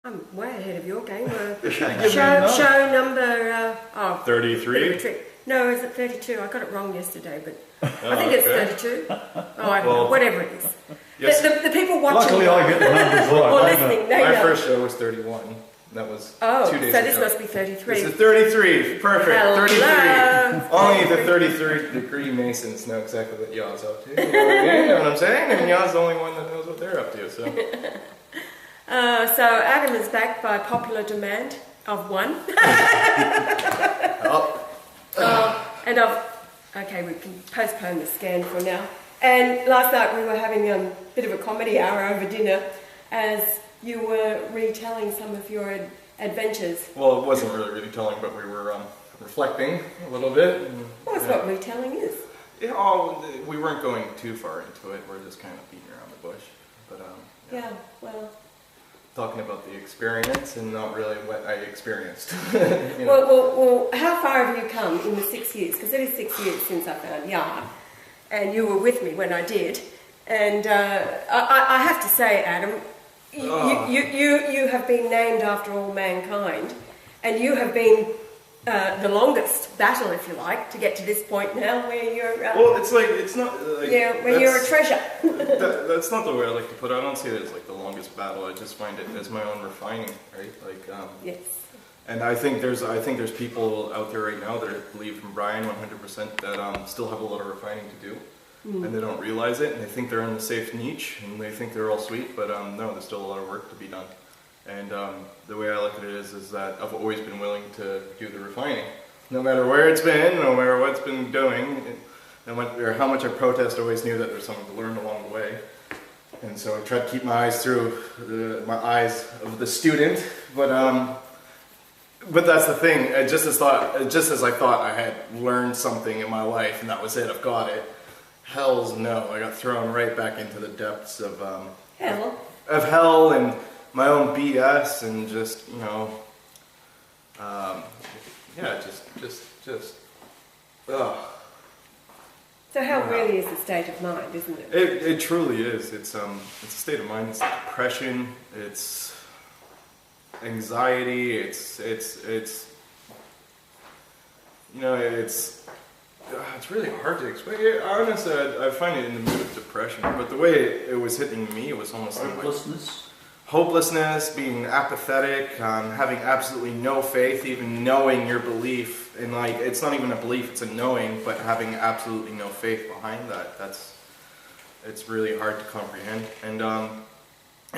I'm way ahead of your game. Show number 33? No, is it 32? I got it wrong yesterday, but I think it's 32. Oh, I don't know, whatever it is. Yes. The people watching luckily I get the numbers right. or listening, they My know. first show was 31. That was 2 days so ago. this must be 33. This is 33. Perfect. Hello. 33. Only the 33rd degree Masons know exactly what Yah's up to. You know what I'm saying? And Yah's the only one that knows what they're up to. So Adam is back by popular demand of one. Okay, we can postpone the scan for now. And last night we were having a bit of a comedy hour over dinner as you were retelling some of your adventures. well, it wasn't really retelling, but we were reflecting a little bit. Well, that's what retelling is. Yeah, we weren't going too far into it. We're just kind of beating around the bush. But Yeah, well... talking about the experience and not really what I experienced. Well, how far have you come in the 6 years? Because it is 6 years since I found Yah, and you were with me when I did. And I have to say, Adam, you have been named after all mankind, and you have been the longest battle, if you like, to get to this point now where you're... well, it's not... Like, where you're a treasure. That's not the way I like to put it. I don't see it as like the longest battle. I just find it as my own refining, right? Like, yes. And I think there's people out there right now that believe in Brian 100% that still have a lot of refining to do, and they don't realize it, and they think they're in a safe niche, and they think they're all sweet, but no, there's still a lot of work to be done. And the way I look at it is that I've always been willing to do the refining, no matter where it's been, no matter what's been doing, or how much I protest. I always knew that there's something to learn along the way. And so I try to keep my eyes through my eyes of the student, but that's the thing. Just as I thought I had learned something in my life, and that was it. I've got it. Hell's no! I got thrown right back into the depths of hell and my own BS, and just ugh. So hell really is a state of mind, isn't it? It truly is. It's a state of mind. It's depression. It's anxiety. It's really hard to explain. Honestly, I find it in the mood of depression. But the way it was hitting me, it was almost hopelessness. Hopelessness, being apathetic, having absolutely no faith, even knowing your belief, and like it's not even a belief, it's a knowing, but having absolutely no faith behind that. It's really hard to comprehend. And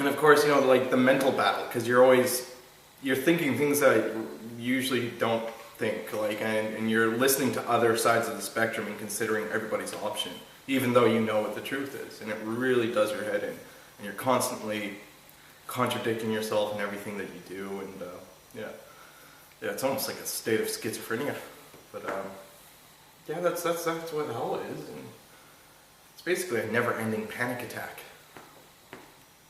of course, like the mental battle, because you're thinking things that you usually don't think, like, and you're listening to other sides of the spectrum and considering everybody's option, even though you know what the truth is, and it really does your head in, and you're constantly contradicting yourself in everything that you do, and it's almost like a state of schizophrenia. But that's what hell is, and it's basically a never-ending panic attack,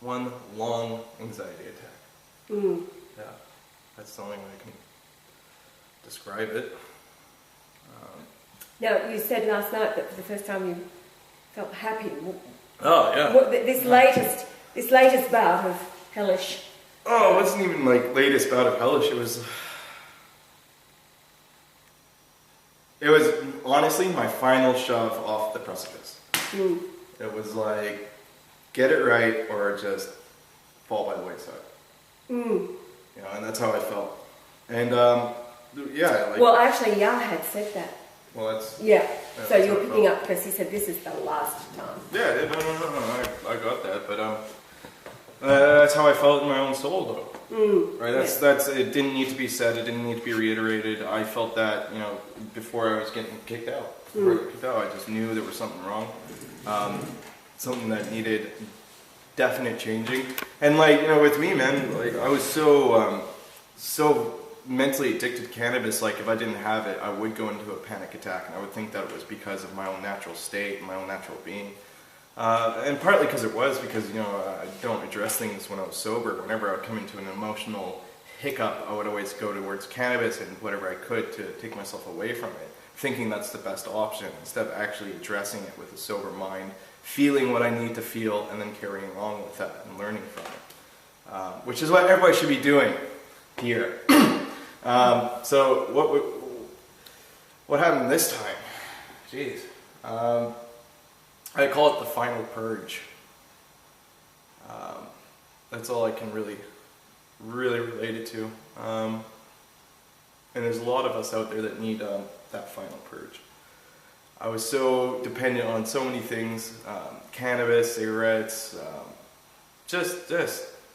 one long anxiety attack. Yeah, that's the only way I can describe it. Now, you said last night that for the first time you felt happy. Oh yeah. This latest bout of hellish. Oh, it wasn't even like latest bout of hellish. It was honestly my final shove off the precipice. It was like, get it right or just fall by the wayside. And that's how I felt. And well, actually, Yah had said that. Well, that's... Yeah, so you're picking up because he said this is the last time. Yeah, no, I got that, but that's how I felt in my own soul, though. Right? That's it. Didn't need to be said. It didn't need to be reiterated. I felt that, before I was getting kicked out. Before I got kicked out, I just knew there was something wrong. Something that needed definite changing. And with me, man, I was so mentally addicted to cannabis, if I didn't have it, I would go into a panic attack, and I would think that it was because of my own natural state, my own natural being. And partly because I don't address things when I was sober. Whenever I would come into an emotional hiccup, I would always go towards cannabis and whatever I could to take myself away from it, thinking that's the best option, instead of actually addressing it with a sober mind, feeling what I need to feel, and then carrying along with that and learning from it. which is what everybody should be doing here. So what happened this time? Jeez. I call it the final purge. That's all I can really relate it to. And there's a lot of us out there that need that final purge. I was so dependent on so many things, cannabis, cigarettes, just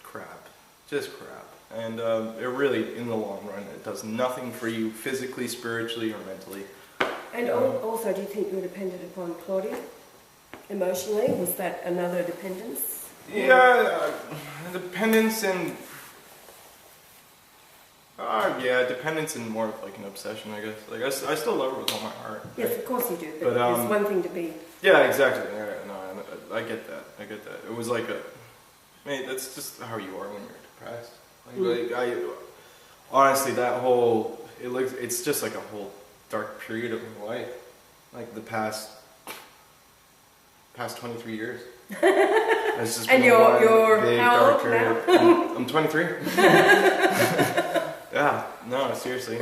crap. And it really, in the long run, it does nothing for you physically, spiritually, or mentally. And also, do you think you were dependent upon Claudia emotionally? Was that another dependence? Yeah, dependence and... dependence and more of like an obsession, I guess. Like I still love her with all my heart. Yes, right? of course you do. But it's one thing to be. Yeah, exactly. Yeah, no, I get that. It was like mate, that's just how you are when you're depressed. Like honestly, that whole it's just like a whole dark period of my life, like the past 23 years. It's just and you're how old now? I'm 23. Yeah, no, seriously.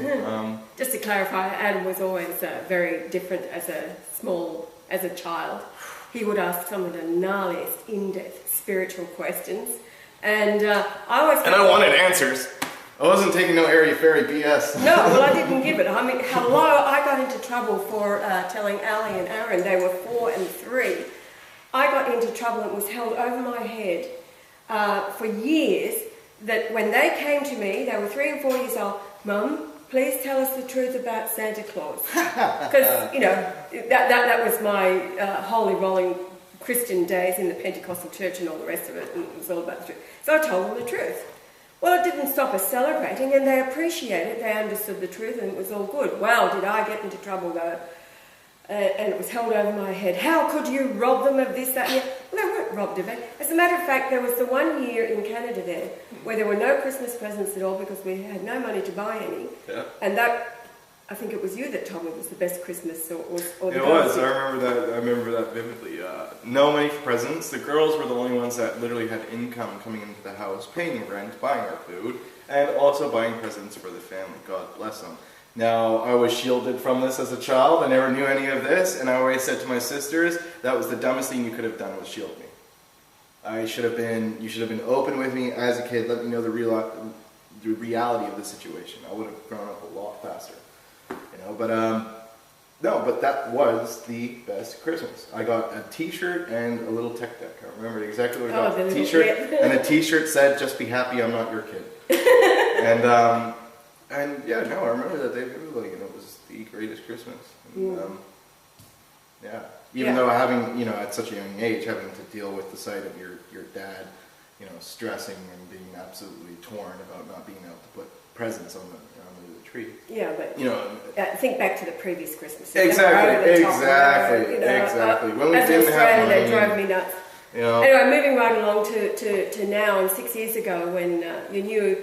Just to clarify, Adam was always very different as a child. He would ask some of the gnarliest, in-depth spiritual questions, and I wanted answers. I wasn't taking no airy-fairy BS. No, well, I didn't give it. I mean, hello, I got into trouble for telling Ali and Aaron, they were 4 and 3. I got into trouble and was held over my head for years, that when they came to me, they were 3 and 4 years old, Mum, please tell us the truth about Santa Claus. Because, that was my holy rolling Christian days in the Pentecostal church and all the rest of it, and it was all about the truth. So I told them the truth. Well, it didn't stop us celebrating, and they appreciated it, they understood the truth, and it was all good. Well, did I get into trouble, though? And it was held over my head. How could you rob them of this, that, and the other? Well, they weren't robbed of it. As a matter of fact, there was the one year in Canada there where there were no Christmas presents at all because we had no money to buy any. Yeah. And that, I think it was you that told me it was the best Christmas, or the It was. I remember that vividly. No money for presents. The girls were the only ones that literally had income coming into the house, paying rent, buying our food, and also buying presents for the family. God bless them. Now, I was shielded from this as a child. I never knew any of this, and I always said to my sisters, that was the dumbest thing you could have done, was shield me. You should have been open with me as a kid, let me know the reality of the situation. I would have grown up a lot faster. But that was the best Christmas. I got a t-shirt and a little tech deck. I remember exactly what I got. A t-shirt, and the t-shirt said, "Just be happy, I'm not your kid." And yeah, no, I remember that day vividly, and it was the greatest Christmas. And, even though having, at such a young age, having to deal with the sight of your dad, stressing and being absolutely torn about not being able to put presents on the tree. Yeah, but think back to the previous Christmas. Exactly. When we didn't have money, they drove me nuts. Anyway, moving right along to now, and 6 years ago when you knew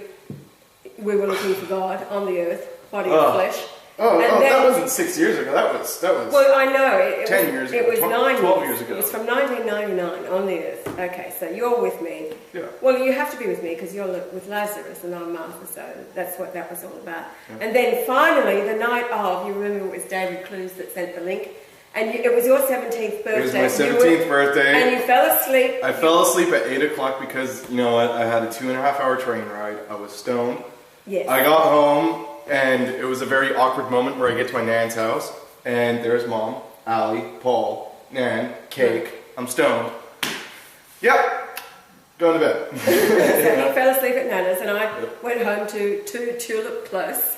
we were looking for God on the earth, body of flesh. That wasn't 6 years ago. That was. Well, I know. 10 years ago. It was 12 years ago. It was from 1999 on the earth. Okay, so you're with me. Yeah. Well, you have to be with me because you're with Lazarus and I'm Martha, so that's what that was all about. Yeah. And then finally, the night of, you remember it was David Clues that sent the link, and it was your 17th birthday. It was my 17th birthday. And you fell asleep. I fell asleep at 8 o'clock because, I had a 2.5 hour train ride. I was stoned. Yes. I got home. And it was a very awkward moment where I get to my Nan's house, and there's Mom, Allie, Paul, Nan, cake. I'm stoned. Yep, going to bed. So you fell asleep at Nana's, and I went home to Tulip Close.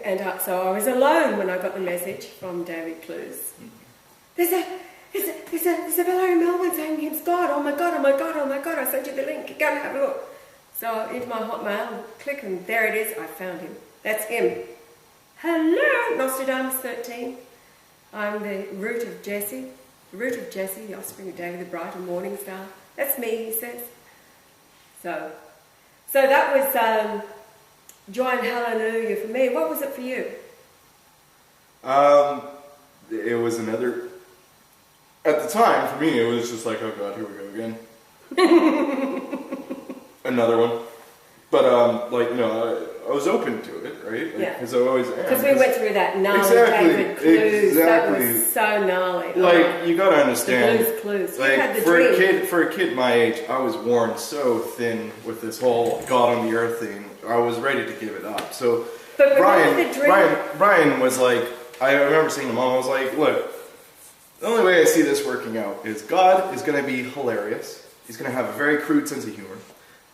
And so I was alone when I got the message from David Clues. There's a fellow in Melbourne saying he's God. Oh my God, I sent you the link. Go and have a look. So into my Hotmail, click, and there it is. I found him. That's him. Hello, Nostradamus 13. I'm the root of Jesse, the offspring of David, the bright and morning star. That's me, he says. So that was joy and hallelujah for me. What was it for you? It was another. At the time, for me, it was just like, oh God, here we go again. Another one. But, I was open to it, right? Because I always am. Because we went through that gnarly David clues. That was so gnarly. You gotta understand. The clues. Like, had the for a kid my age, I was worn so thin with this whole God on the earth thing. I was ready to give it up. So, but Brian was like, I remember saying to Mom, I was like, look, the only way I see this working out is God is going to be hilarious. He's going to have a very crude sense of humor.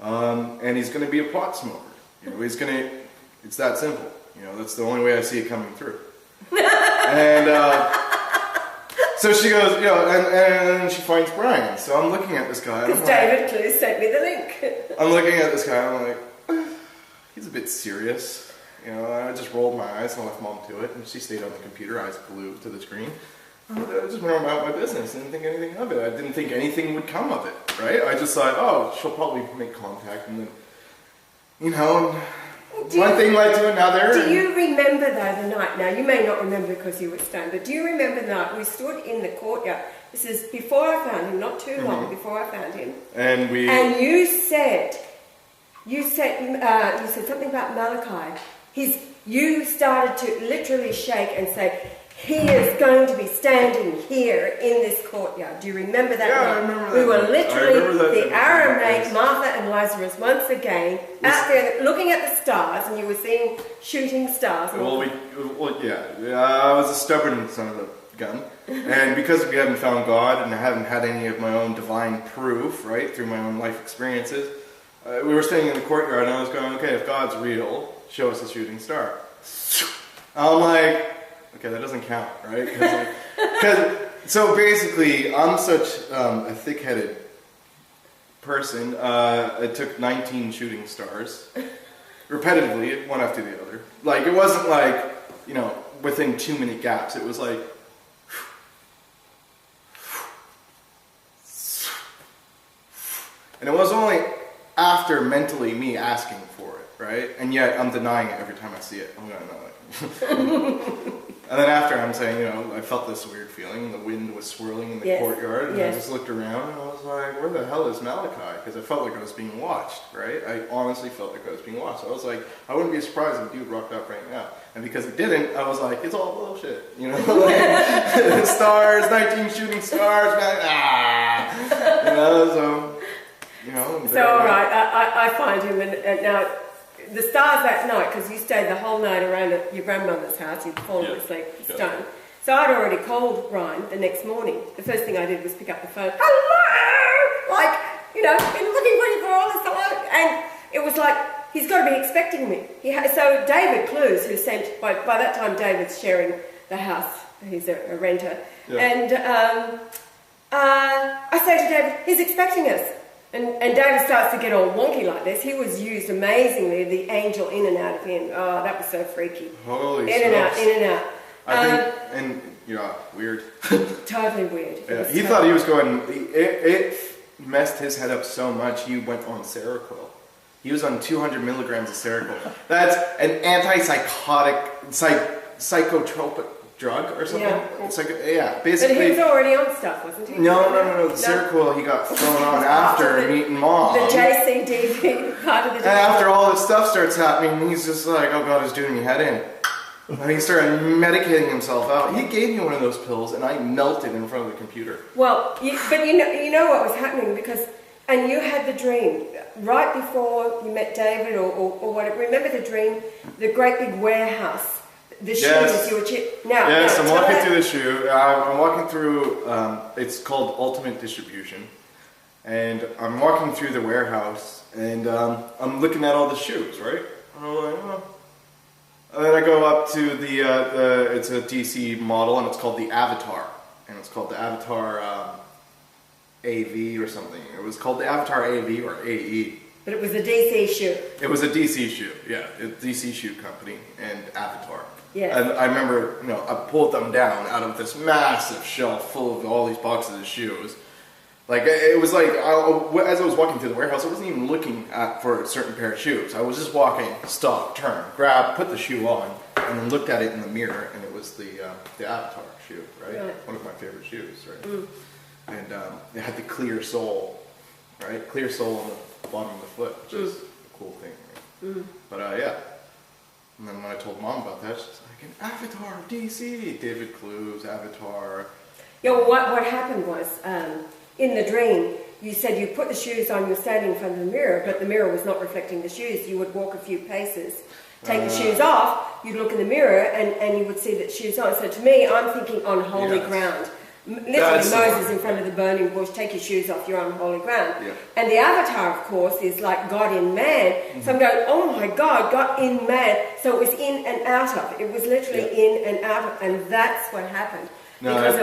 And he's going to be a pot smoker. It's that simple. That's the only way I see it coming through. And so she goes, and she finds Brian. So I'm looking at this guy. Because David Clue sent me the link. I'm looking at this guy, I'm like, he's a bit serious. I just rolled my eyes and left Mom to it, and she stayed on the computer, eyes glued to the screen. I just went about my business. Didn't think anything of it. I didn't think anything would come of it, right? I just thought, oh, she'll probably make contact, and then, one thing led to another. Do you remember, though, the night? Now, you may not remember because you were stoned, but do you remember the night we stood in the courtyard? This is before I found him, not too long before I found him. And you said something about Malachi. You started to literally shake and say, he is going to be standing here in this courtyard. Do you remember that? Yeah, night? I remember that. We were literally the Aramaic Martha and Lazarus once again out there looking at the stars, and you were seeing shooting stars. I was a stubborn son of a gun, and because we hadn't found God and I hadn't had any of my own divine proof, right, through my own life experiences, we were staying in the courtyard, and I was going, okay, if God's real, show us a shooting star. I'm like, okay, that doesn't count, right? So basically, I'm such a thick-headed person. It took 19 shooting stars, repetitively, one after the other. Like, it wasn't like, within 2-minute gaps. It was like, and it was only after mentally me asking for it, right? And yet I'm denying it every time I see it. I'm going, no. And then after I'm saying, I felt this weird feeling. The wind was swirling in the courtyard, and I just looked around and I was like, where the hell is Malachi? Because I felt like I was being watched, right? I honestly felt like I was being watched. So I was like, I wouldn't be surprised if a dude rocked up right now. And because it didn't, I was like, it's all bullshit, stars, 19 shooting stars, So all right, I find him, and now the stars that night, because you stayed the whole night around at your grandmother's house, you'd fallen asleep stoned. So I'd already called Ryan the next morning. The first thing I did was pick up the phone. Hello! Been looking for you for all this time. And it was like, he's got to be expecting me. So David Clues, who sent, by that time David's sharing the house, he's a renter. Yeah. And I say to David, he's expecting us. And David starts to get all wonky like this. He was used amazingly, the angel in and out of him. Oh, that was so freaky. Holy in and out. I think, weird. Totally weird. Yeah, he thought he was going, it messed his head up so much, he went on Seroquel. He was on 200 milligrams of Seroquel. That's an antipsychotic, psychotropic drug or something. Basically. But he was already on stuff, wasn't he? No. The Seroquel he got thrown on after meeting Mom. The JCDV part of the. And after all this stuff starts happening, he's just like, oh God, he's doing me head in. And he started medicating himself out. He gave me one of those pills, and I melted in front of the computer. Well, but you know what was happening and you had the dream right before you met David or whatever. Remember the dream, the great big warehouse. The shoes you were I'm walking through the shoe. I'm walking through, it's called Ultimate Distribution. And I'm walking through the warehouse, and I'm looking at all the shoes, right? And I'm like, oh. And then I go up to it's a DC model, and it's called the Avatar. And it's called the Avatar AV or something. It was called the Avatar AV or AE. But it was a DC shoe. It was a DC shoe, yeah. It's DC shoe company and Avatar. Yeah. And I remember, I pulled them down out of this massive shelf full of all these boxes of shoes. Like, it was like, as I was walking through the warehouse, I wasn't even looking for a certain pair of shoes. I was just walking, stop, turn, grab, put the shoe on, and then looked at it in the mirror, and it was the Avatar shoe, right? One of my favorite shoes, right? Mm. And it had the clear sole, right? Clear sole on the bottom of the foot, which is a cool thing, right? But yeah. And then when I told Mom about that, she's like, an avatar of DC, David Clues, Avatar. Yeah, well, what happened was, in the dream, you said you put the shoes on, you're standing in front of the mirror, but the mirror was not reflecting the shoes. You would walk a few paces, take the shoes off, you'd look in the mirror, and you would see the shoes on. So to me, I'm thinking on holy ground. Literally Moses in front of the burning bush, take your shoes off, you're on holy ground. Yeah. And the avatar, of course, is like God in man. So I'm going, oh my God, God in man. So it was in and out of. It was literally in and out of, and that's what happened. No, that's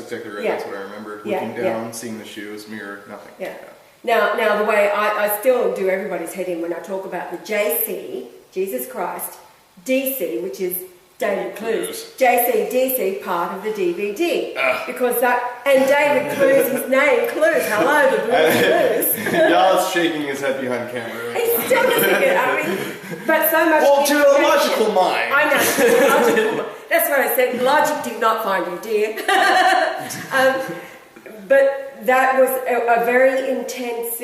exactly right. That's what I remember. Looking down, seeing the shoes, mirror, nothing. Yeah. Now the way I still do everybody's head in when I talk about the JC, Jesus Christ, DC, which is David Clues. JC, DC, part of the DVD. Because that, and David Clues, his name, Clues, hello to Clues. Y'all's shaking his head behind camera. Right? He still doesn't get, I mean, but so much. Well, to the logical mind. I know, to the logical mind. That's what I said, logic did not find you, dear. But that was a very intense,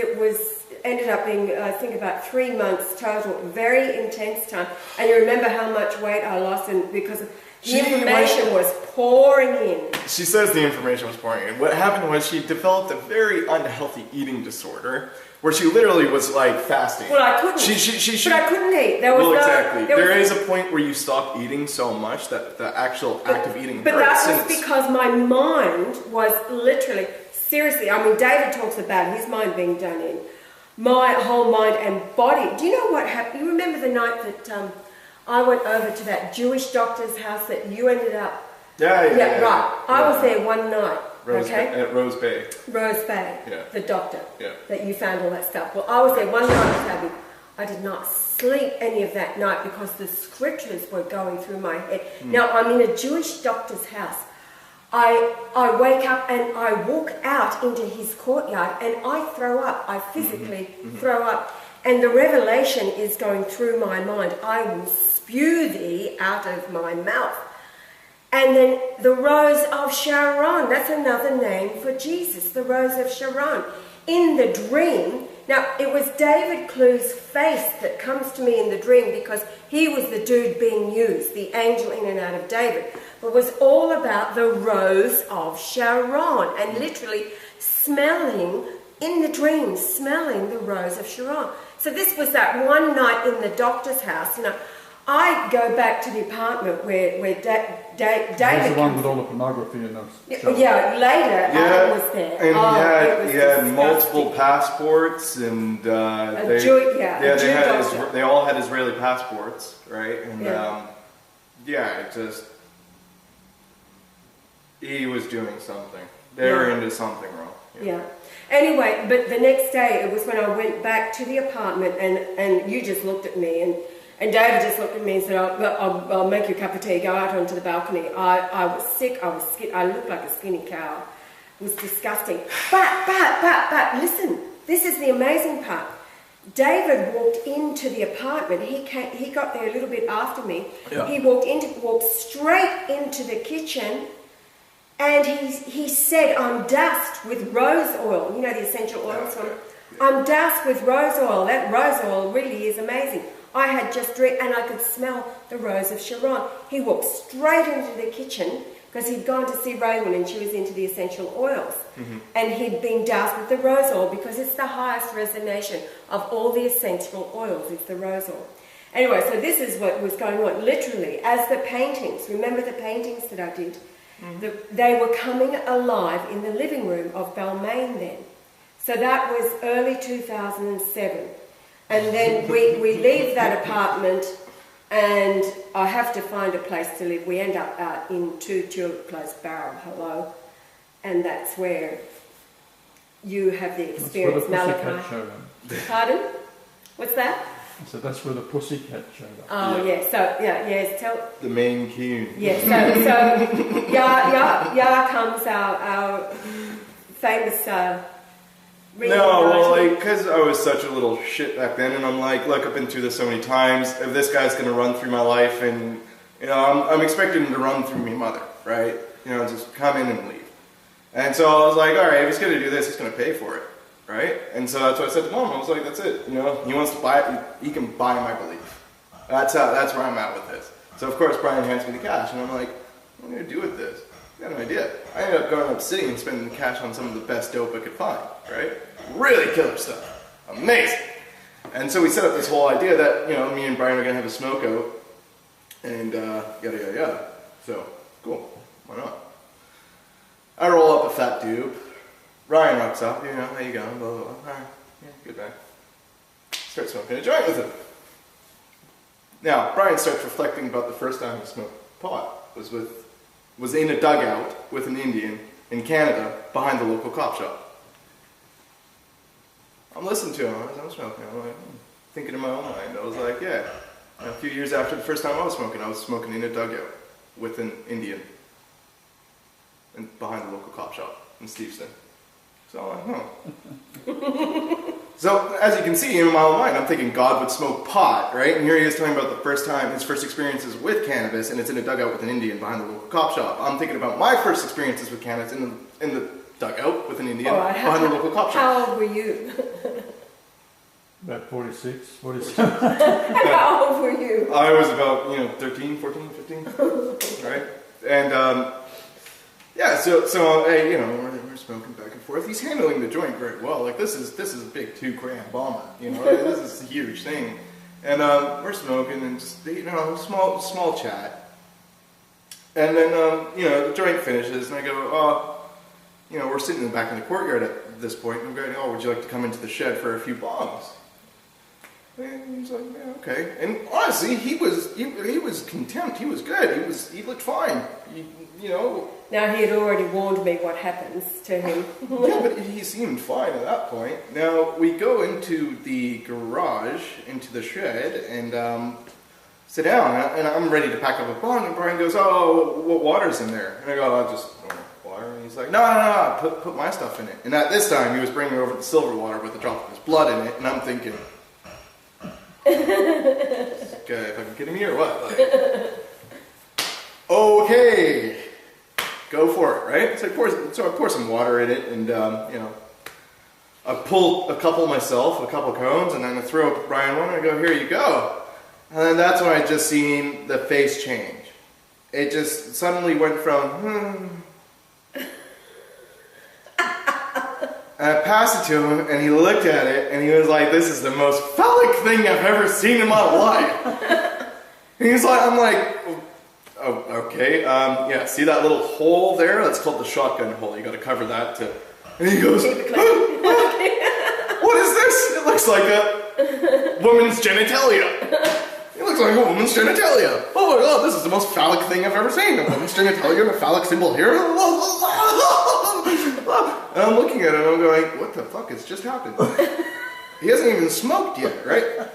ended up being, I think, about 3 months total, very intense time. And you remember how much weight I lost because the information was pouring in. She says the information was pouring in. What happened was she developed a very unhealthy eating disorder where she literally was like fasting. Well, I couldn't. But I couldn't eat. There is a point where you stop eating so much that the actual act of eating hurts. But that was because my mind was literally, seriously, I mean, David talks about his mind being done in. My whole mind and body. Do you know what happened? You remember the night that I went over to that Jewish doctor's house that you ended up... Yeah, right. I was there one night. At Rose Bay. Rose Bay, the doctor, Yeah. that you found all that stuff. Well, I was there one night, Tabby. I did not sleep any of that night because the scriptures were going through my head. Now, I'm in a Jewish doctor's house. I wake up and I walk out into his courtyard and I throw up. I physically throw up. And the revelation is going through my mind. I will spew thee out of my mouth. And then the Rose of Sharon, that's another name for Jesus, the Rose of Sharon. In the dream, now it was David Clues' face that comes to me in the dream because he was the dude being used, the angel in and out of David. But it was all about the Rose of Sharon and literally smelling, in the dream, smelling the Rose of Sharon. So this was that one night in the doctor's house, you know. I go back to the apartment where David... That's the one with all the pornography in those. Yeah, later Adam was there. And he had multiple passports, and they all had Israeli passports, right? And it just... He was doing something. They were into something wrong. Yeah. Anyway, but the next day, it was when I went back to the apartment, and you just looked at me, and David just looked at me and said, I'll make you a cup of tea, go out onto the balcony. I was sick, I looked like a skinny cow. It was disgusting. But, listen, this is the amazing part. David walked into the apartment. He got there a little bit after me. Yeah. He walked straight into the kitchen, and he said, I'm doused with rose oil. You know the essential oils from... I'm doused with rose oil. That rose oil really is amazing. I had just drank, and I could smell the Rose of Sharon. He walked straight into the kitchen because he'd gone to see Raymond and she was into the essential oils. And he'd been doused with the rose oil because it's the highest resonation of all the essential oils. It's the rose oil. Anyway, so this is what was going on. Literally, as the paintings, remember the paintings that I did? They were coming alive in the living room of Balmain then. So that was early 2007. And then we leave that apartment, and I have to find a place to live. We end up out in 2 Tulip Close Barrow, hello. And that's where you have the experience, Malachi. Pardon? What's that? So that's where the pussycat showed up. Oh, yeah. So, yes, tell... The main Cain. Yeah, so Yah comes our famous... because I was such a little shit back then, and I'm like, look, I've been through this so many times. If this guy's going to run through my life, and, you know, I'm expecting him to run through me mother, right? You know, just come in and leave. And so I was like, all right, if he's going to do this, he's going to pay for it. right? And so that's what I said to Mom. I was like, that's it. You know, he wants to buy it. He can buy my belief. That's where I'm at with this. So of course Brian hands me the cash, and I'm like, what am I gonna do with this? I got an idea. I ended up going up city and spending the cash on some of the best dope I could find, right? Really killer stuff. Amazing. And so we set up this whole idea that, you know, me and Brian are gonna have a smoke out, and yada yada yada. So, cool. Why not? I roll up a fat dude. Ryan rocks up, you know, how you going? Blah, blah, blah. Alright, yeah, good man. Start smoking a joint with him. Now, Brian starts reflecting about the first time he smoked pot. Was in a dugout with an Indian in Canada behind the local cop shop. I'm listening to him as I'm smoking. I'm like, thinking in my own mind. I was like, yeah. And a few years after the first time I was smoking in a dugout with an Indian and behind the local cop shop in Steveston. So I'm like, huh. So as you can see in my own mind, I'm thinking God would smoke pot, right? And here he is talking about the first time, his first experiences with cannabis, and it's in a dugout with an Indian behind the local cop shop. I'm thinking about my first experiences with cannabis in the dugout with an Indian behind the local cop shop. How old were you? About 46, 47. How old were you? I was about, 13, 14, 15, right? And yeah, so we're smoking back and forth. He's handling the joint very well. Like this is a big 2-gram bomber. This is a huge thing. And we're smoking and just small chat. And then the joint finishes, and I go, we're sitting in the back in the courtyard at this point, and I'm going, would you like to come into the shed for a few bongs? And he's like, yeah, okay. And honestly, he was content. He was good. He looked fine. Now he had already warned me what happens to him. Yeah, but he seemed fine at that point. Now we go into the garage, into the shed, and sit down. And I'm ready to pack up a bong. And Brian goes, "Oh, what water's in there?" And I go, "Oh, just water." And he's like, "No, put my stuff in it." And at this time, he was bringing over the silver water with a drop of his blood in it. And I'm thinking, "Okay, fucking kidding me or what?" Like, okay. Go for it, right? So I pour some water in it, and I pull a couple myself, a couple cones, and then I throw Brian one, and I go, "Here you go." And then that's when I just seen the face change. It just suddenly went from and I passed it to him, and he looked at it, and he was like, "This is the most phallic thing I've ever seen in my life." And he's like, I'm like, "Oh, okay, yeah, see that little hole there? That's called the shotgun hole. You gotta cover that too." And he goes, "What is this?" "It looks like a woman's genitalia." "It looks like a woman's genitalia." "Oh my god, this is the most phallic thing I've ever seen. A woman's genitalia and a phallic symbol here." And I'm looking at it and I'm going, what the fuck has just happened? He hasn't even smoked yet, right?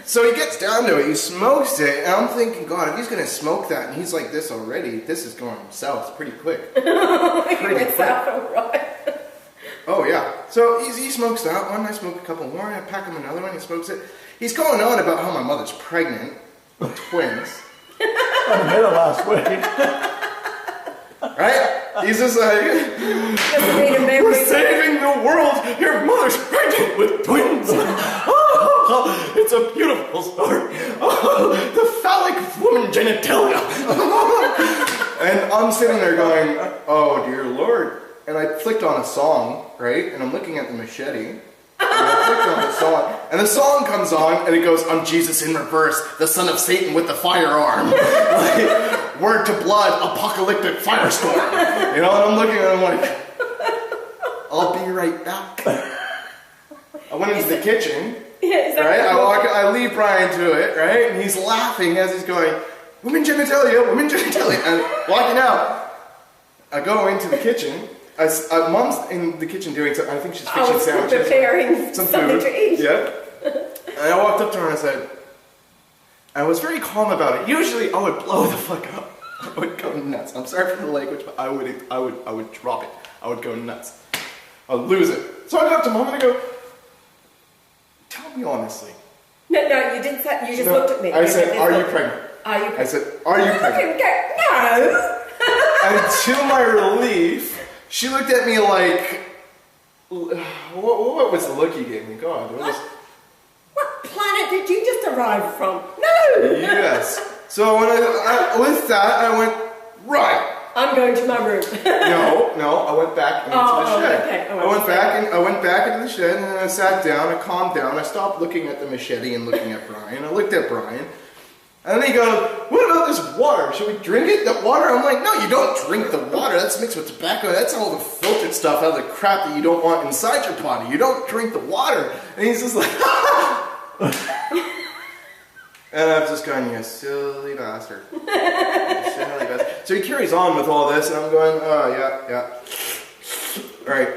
So he gets down to it, he smokes it, and I'm thinking, God, if he's going to smoke that, and he's like this already, this is going south pretty quick. South, all right. Oh, yeah. So he smokes that one, I smoke a couple more, and I pack him another one, he smokes it. He's going on about how my mother's pregnant with twins. I met her last week. Right? He's just like, "We're saving the world! Your mother's pregnant with twins! Oh, it's a beautiful story! Oh, the phallic woman genitalia!" And I'm sitting there going, oh dear Lord. And I clicked on a song, right? And I'm looking at the machete. And I clicked on the song. And the song comes on, and it goes, "I'm Jesus in reverse, the son of Satan with the firearm." Like, word to blood, apocalyptic firestorm. And I'm looking at him like, "I'll be right back." I went into the kitchen, right? I leave Brian to it, right? And he's laughing as he's going, "Women genitalia, women genitalia." And walking out, I go into the kitchen. Mom's in the kitchen doing something. I think she's fixing sandwiches. Preparing some something food. to eat. Yeah. And I walked up to her and I said, I was very calm about it. Usually I would blow the fuck up. I would go nuts. I'm sorry for the language, but I would drop it. I would go nuts. I would lose it. So I go up to Mom and I go, "Tell me honestly." No, you didn't say. You just looked at me. I said, "Are you pregnant?" Are you pregnant? I said, "Are you pregnant?" No. And to my relief, she looked at me like, What was the look he gave me? God, it was... What planet did you just arrive from? No! Yes. So when with that, I went, right. I'm going to my room. No, I went back into the shed. Okay. I went back into the shed, and then I sat down, I calmed down, I stopped looking at the machete and looking at Brian. I looked at Brian, and then he goes, what about this water? Should we drink it? That water? I'm like, no, you don't drink the water. That's mixed with tobacco. That's all the filtered stuff out of the crap that you don't want inside your body. You don't drink the water. And he's just like, and I'm just going, you silly bastard. You silly bastard. So he carries on with all this, and I'm going, oh, yeah. All right,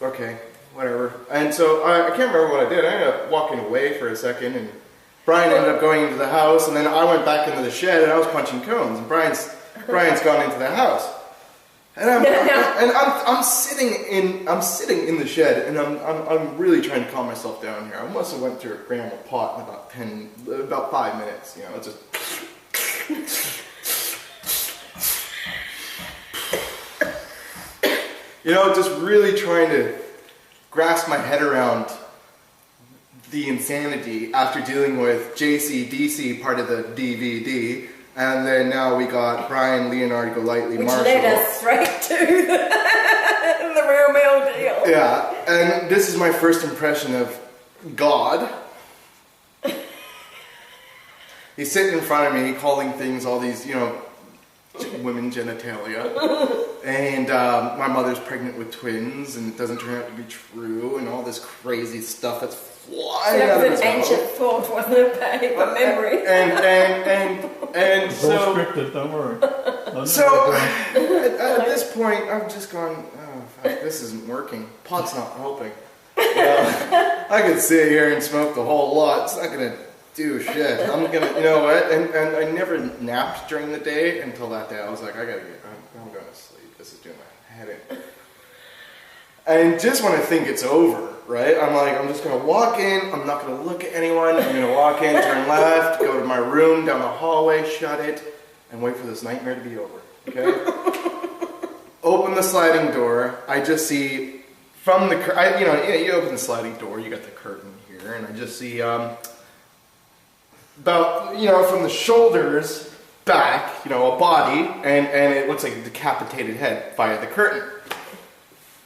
okay, whatever. And so I can't remember what I did. I ended up walking away for a second, and Brian ended up going into the house, and then I went back into the shed, and I was punching cones, and Brian's gone into the house. And I'm sitting in the shed, and I'm really trying to calm myself down here. I must have went through a gram of pot in about 5 minutes. It's just. Just really trying to grasp my head around the insanity after dealing with JCDC, part of the DVD. And then now we got Leonard Golightly Marshall. Which led us straight to the real meal deal. Yeah, and this is my first impression of God. He's sitting in front of me, calling things all these, women genitalia. And my mother's pregnant with twins, and it doesn't turn out to be true, and all this crazy stuff that's flying out of his mouth. That was an ancient thought, wasn't it, babe? A memory. And It's so... all scripted, don't worry. So, at this point, I've just gone, oh, fuck, this isn't working. Pot's not helping. I could sit here and smoke the whole lot. It's not going to do shit. I'm going to, you know what? And I never napped during the day until that day. I was like, I'm going to sleep. This is doing my head in. And just when I think it's over, right? I'm just going to walk in. I'm not going to look at anyone. I'm going to walk in, turn left, go to my room, down the hallway, shut it, and wait for this nightmare to be over, okay? Open the sliding door. I just see from the, you open the sliding door, you got the curtain here, and I just see about, from the shoulders back, a body, and it looks like a decapitated head via the curtain.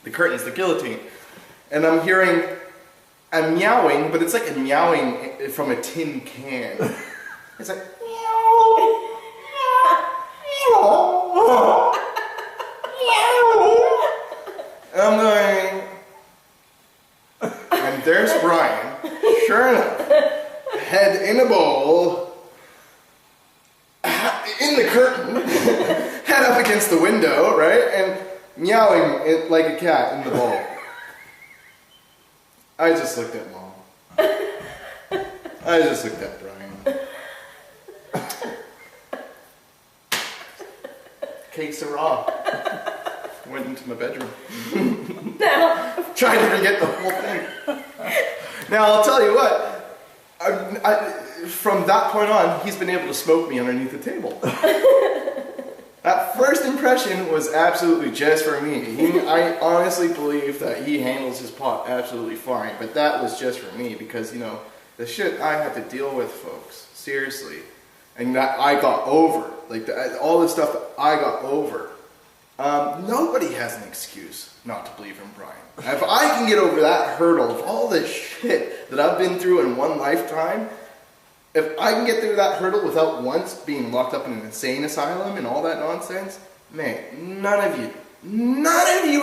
The curtain's the guillotine. And I'm hearing a meowing, but it's like a meowing from a tin can. It's like, meow, meow, meow. And I'm going, and there's Brian, sure enough, head in a bowl, in the curtain, head up against the window, right? And meowing like a cat in the bowl. I just looked at Mom. I just looked at Brian. Que sera. Went into my bedroom. Trying to forget the whole thing. Now, I'll tell you what. From that point on, he's been able to smoke me underneath the table. That first impression was absolutely just for me. I honestly believe that he handles his pot absolutely fine, but that was just for me because, the shit I had to deal with, folks, seriously, and that I got over, all the stuff that I got over, nobody has an excuse not to believe in Brian. If I can get over that hurdle of all this shit that I've been through in one lifetime, if I can get through that hurdle without once being locked up in an insane asylum and all that nonsense, man, none of you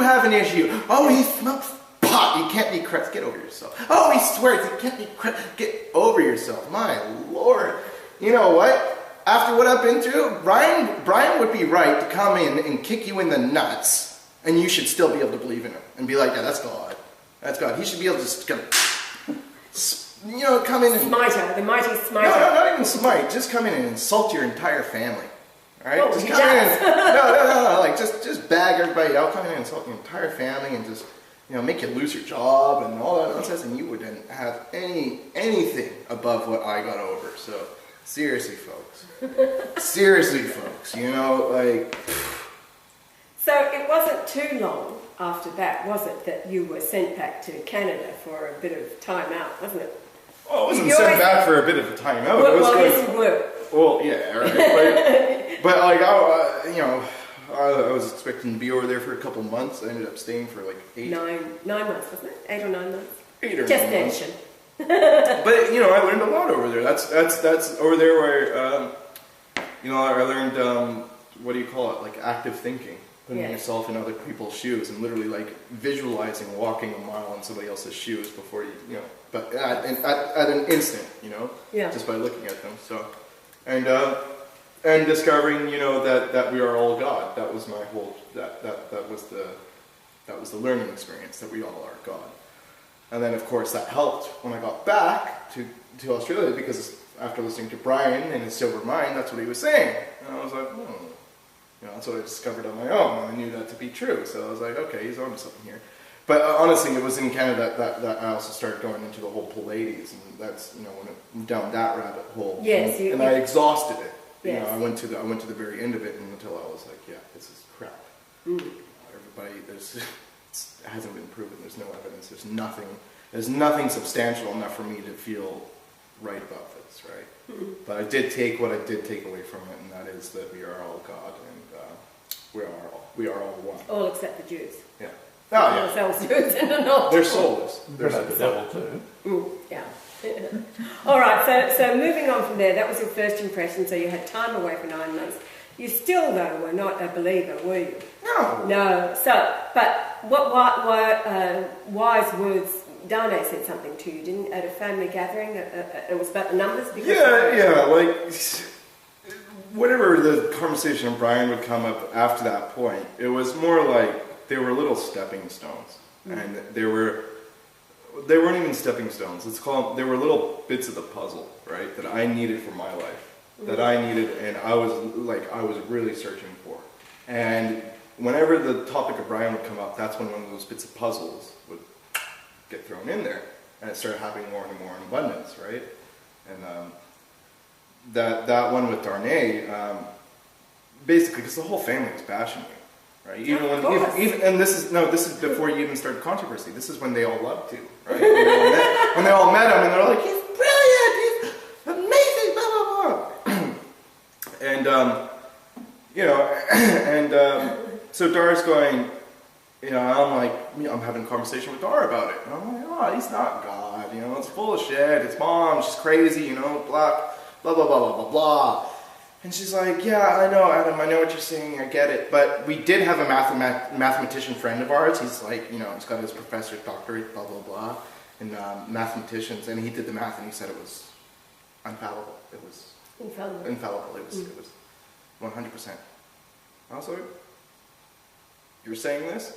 have an issue. Oh, he smokes pot, he can't be correct. Get over yourself. Oh, he swears, he can't be correct. Get over yourself. My Lord. You know what? After what I've been through, Brian would be right to come in and kick you in the nuts, and you should still be able to believe in him and be like, yeah, that's God. That's God. He should be able to just come in and... Smiter, the mighty smiter. No, not even smite. Just come in and insult your entire family. Alright? Oh, just come in and... No. Just bag everybody out. Come in and insult your entire family and just, make you lose your job and all that nonsense, and you wouldn't have anything above what I got over. So, seriously, folks. So it wasn't too long after that, was it, that you were sent back to Canada for a bit of time out, wasn't it? Oh, I wasn't sent back for a bit of a time out. Well, yes, you were. Well, yeah, right. But like, I was expecting to be over there for a couple months. I ended up staying for like 9 months, wasn't it? 8 or 9 months. 8 or 9 Gestation. But I learned a lot over there. That's over there where I learned what do you call it? Like active thinking, putting yourself in other people's shoes, and literally like visualizing walking a mile in somebody else's shoes before but at an instant, just by looking at them. So, and discovering, that we are all God. That was my whole that was the learning experience, that we all are God. And then, of course, that helped when I got back to Australia, because after listening to Brian and his sober mind, that's what he was saying. And I was like, that's what I discovered on my own, and I knew that to be true. So I was like, okay, he's onto something here. But honestly, it was in Canada that I also started going into the whole Pleiades, and that's, when it, down that rabbit hole. Yes, and I exhausted it. Yes. I went to the very end of it, and until I was like, yeah, this is crap. Everybody, it hasn't been proven. There's no evidence. There's nothing substantial enough for me to feel right about this, right? But I did take what I did take away from it, and that is that we are all God, and we are all one. All except the Jews. Yeah. Themselves Jews and not. They're soulless. They're the devil too. Yeah. All right. So moving on from there, that was your first impression. So you had time away for 9 months. You still, though, were not a believer, were you? No. No. So, but what wise words? Dane said something to you, didn't? At a family gathering, it was about the numbers. Like whatever the conversation of Brian would come up after that point, it was more like they were little stepping stones, and they weren't even stepping stones. They were little bits of the puzzle, right? That I needed for my life. That I needed, and I was really searching for. And whenever the topic of Brian would come up, that's when one of those bits of puzzles would get thrown in there, and it started happening more and more in abundance, right? And that one with Darnay, basically, because the whole family was bashing me, right? And this is before you even started controversy. This is when they all loved you, right? When they all met him, and they're like, he's brilliant, he's amazing, blah blah blah. So Dara's going, I'm having a conversation with Dara about it. And I'm like, oh, he's not God, it's full of shit. It's mom, she's crazy, blah, blah, blah, blah, blah, blah, blah. And she's like, yeah, I know, Adam, I know what you're saying, I get it. But we did have a mathematician friend of ours. He's like, he's got his professor's doctorate, blah, blah, blah, in mathematicians. And he did the math, and he said it was infallible. It was infallible. It was 100%. I was like, you're saying this?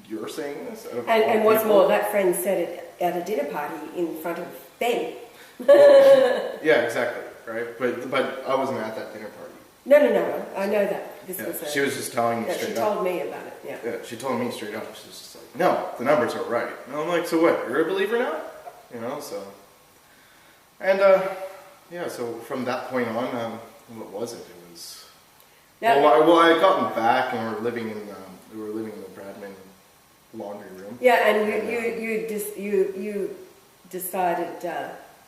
You're saying this? And what's more, that friend said it at a dinner party in front of Ben. Yeah, exactly, right? But I wasn't at that dinner party. No. I know that. She was just telling me straight up. She told me about it, Yeah, she told me straight up. She was just like, no, the numbers are right. And I'm like, so what? You're a believer now? So. And, so from that point on, what was it? It was... Well, I had gotten back, and we were living in the Bradman laundry room. Yeah, and you decided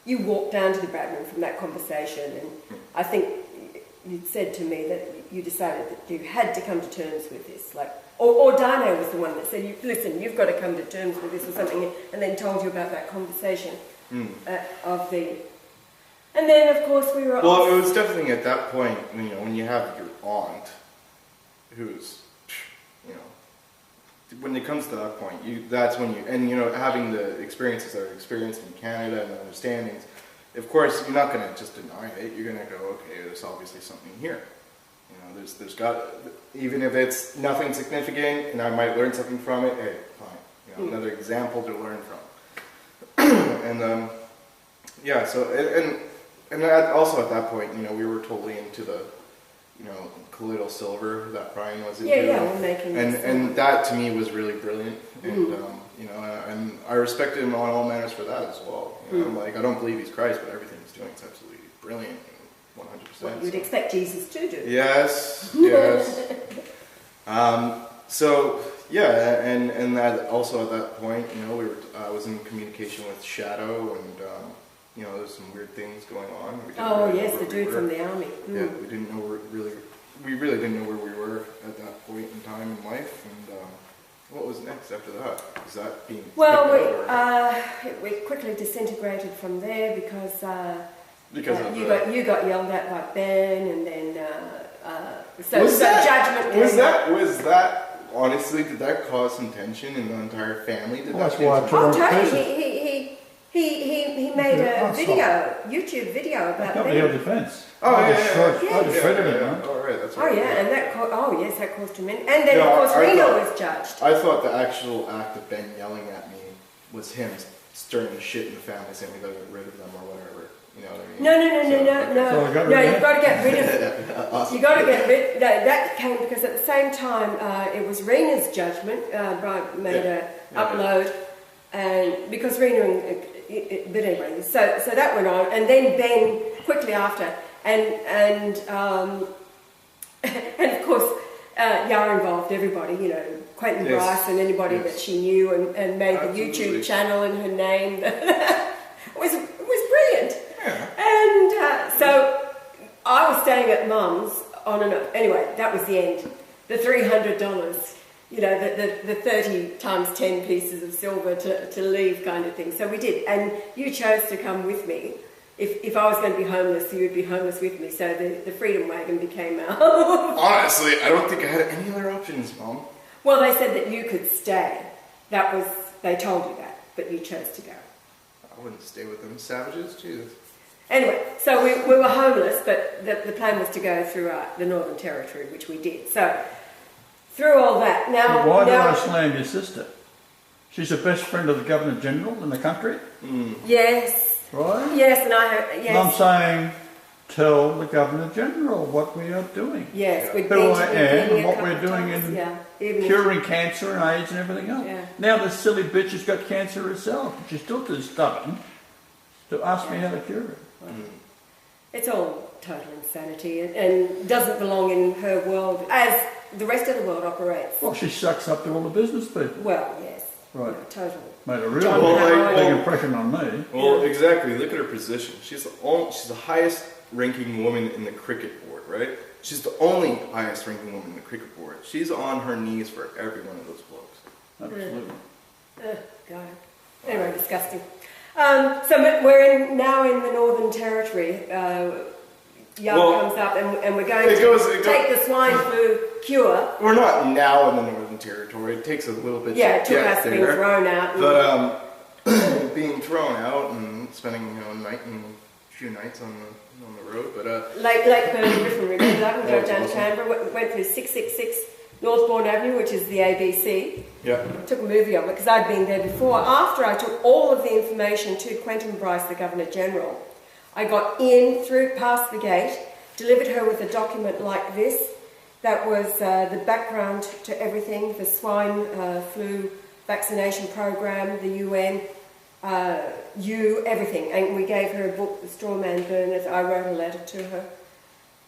you walked down to the Bradman from that conversation, and I think you'd said to me that you decided that you had to come to terms with this, or Dino was the one that said, "Listen, you've got to come to terms with this," or something, and then told you about that conversation of the. And then, of course, we were... Well, it was definitely at that point, when you have your aunt, who's, when it comes to that point, that's when you... And, having the experiences that are experienced in Canada and the understandings, of course, you're not going to just deny it. You're going to go, okay, there's obviously something here. There's got... Even if it's nothing significant, and I might learn something from it, hey, fine. Another example to learn from. And, so... And also at that point, we were totally into the, colloidal silver that Brian was into. We're making and that to me was really brilliant. And, and I respected him on all manners for that as well. I'm like, I don't believe he's Christ, but everything he's doing is absolutely brilliant, 100%. What you'd expect Jesus to do. Yes. So yeah, and that also at that point, you know, I was in communication with Shadow, and you know, there's some weird things going on. We didn't really know yes, where the we dude were. from the army. Yeah, we really didn't know where we were at that point in time in life, and what was next after that? Was that being Well, picked up, or- we quickly disintegrated from there because Because you got yelled at by Ben, and then was judgment. was that honestly, did that cause some tension in the entire family? Did Well, that that's why I get took- some- Totally. He made a YouTube video about Not Ben. the defence. Oh, I yeah, just yeah, shot- I just shredded it, man. Oh, right, that's Oh right. yeah, and that caused tremendous. And then No, of course I Reno thought- was judged. I thought the actual act of Ben yelling at me was him stirring the shit in the family, saying we gotta get rid of them or whatever. You know what I mean? No. So I got rid No, of you've it? got to get rid of. Awesome. You got to get rid. That came because at the same time it was Rena's judgment. Brian made a upload, and because Rena. But anyway, so that went on, and then Ben quickly after, and and of course Yara involved everybody, you know, Quentin Yes. Bryce and anybody Yes. that she knew, and made Absolutely. the YouTube channel in her name. it was brilliant. Yeah. And so I was staying at Mum's on and off. Anyway, that was the end. The $300, you know, the 30 times 10 pieces of silver to leave kind of thing. So we did. And you chose to come with me. If I was going to be homeless, you would be homeless with me. So the Freedom Wagon became our... Honestly, I don't think I had any other options, Mom. Well, they said that you could stay. They told you that, but you chose to go. I wouldn't stay with them savages, Jesus. Anyway, so we were homeless, but the plan was to go through the Northern Territory, which we did. So, through all that, But why did I slam your sister? She's the best friend of the Governor General in the country, Yes, right? yes, and yes. And I'm saying, tell the Governor General what we are doing. Yes, Yeah. we've Who been I to am Guinea and a what couple we're of doing times, in yeah, even curing cancer and AIDS and everything else. Yeah. Now this silly bitch has got cancer herself. She's still too stubborn to ask me how to cure it. it's all total insanity and doesn't belong in her world as the rest of the world operates. Well, she sucks up to all the business people. Well, yes, Right. no, total. Made a really John Howard. big impression on me. Well, exactly. Look at her position. She's the highest ranking woman in the cricket board, right? She's the only highest ranking woman in the cricket board. She's on her knees for every one of those blokes. Absolutely. God. Anyway, disgusting. So we're now in the Northern Territory. Young comes up, and we're going to take the swine flu cure. We're not now in the Northern Territory. It takes a little bit Yeah, to it took get us there. being thrown out. But being thrown out and spending a few nights on the road. But Lake Burn Griffin, remember that? We Yeah, drove down to awesome. Canberra, went through 666 Northbourne Avenue, which is the ABC. yeah, Took a movie of it because I'd been there before. After I took all of the information to Quentin Bryce, the Governor General, I got in, past the gate, delivered her with a document like this. That was the background to everything, the swine flu vaccination program, the UN, everything. And we gave her a book, The Straw Man Burners. I wrote a letter to her.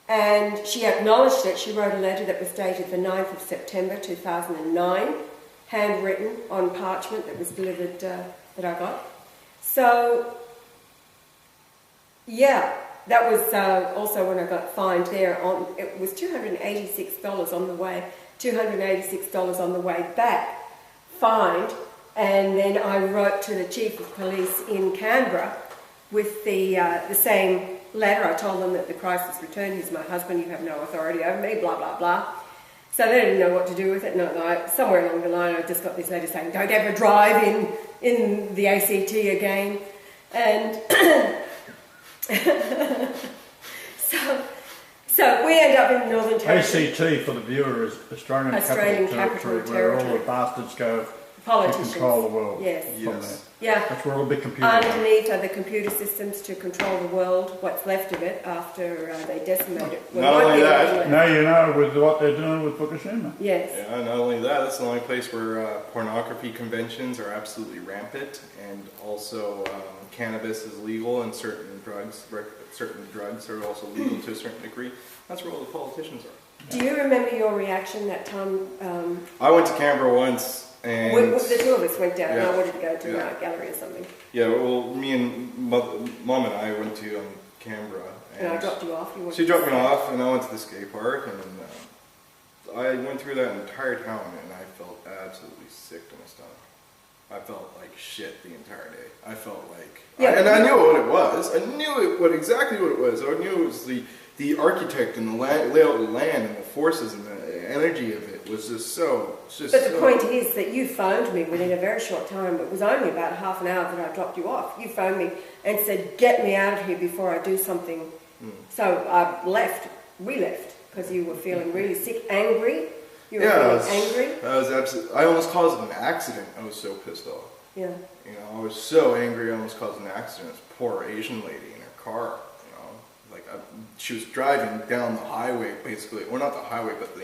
And she acknowledged it. She wrote a letter that was dated the 9th of September 2009, handwritten on parchment that was delivered, that I got. So, yeah, that was also when I got fined there. It was $286 on the way, $286 on the way back, fined. And then I wrote to the Chief of Police in Canberra with the same letter. I told them that the Christ has returned, he's my husband, you have no authority over me, blah, blah, blah. So they didn't know what to do with it. No, somewhere along the line I just got this letter saying, don't ever drive in the ACT again. And so we end up in the Northern Territory. ACT, for the viewer, is Australian Capital Territory, where all the bastards go Politicians. to control the world. Yes. From Yes. there. Yeah. That's where all the big computers are. Underneath are the computer systems to control the world, what's left of it after they decimate it. Not only that- Now you know with what they're doing with Fukushima. Yes. Yeah, not only that, that's the only place where pornography conventions are absolutely rampant, and also cannabis is legal, and certain drugs are also legal to a certain degree. That's where all the politicians are. Do you remember your reaction that time? I went to Canberra once, and the two of us went down, and Yeah. I wanted to go to Yeah. an art gallery or something. yeah, well, me and Mom and I went to Canberra. And I dropped you off. She dropped me off, and I went to the skate park, and I went through that entire town, and I felt absolutely sick to my stomach. I felt like shit the entire day. I felt like, I knew what it was. I knew exactly what it was. I knew it was the architect and the layout of the land and the forces and the energy of it was just so. But the point is that you phoned me within a very short time. It was only about half an hour that I dropped you off. You phoned me and said, "Get me out of here before I do something." So I left. We left because you were feeling really sick, angry. You were feeling angry. I was absolutely. I almost caused an accident. I was so pissed off. Yeah. You know, I was so angry. I almost caused an accident. This poor Asian lady in her car. You know, like she was driving down the highway, basically, or not the highway, but the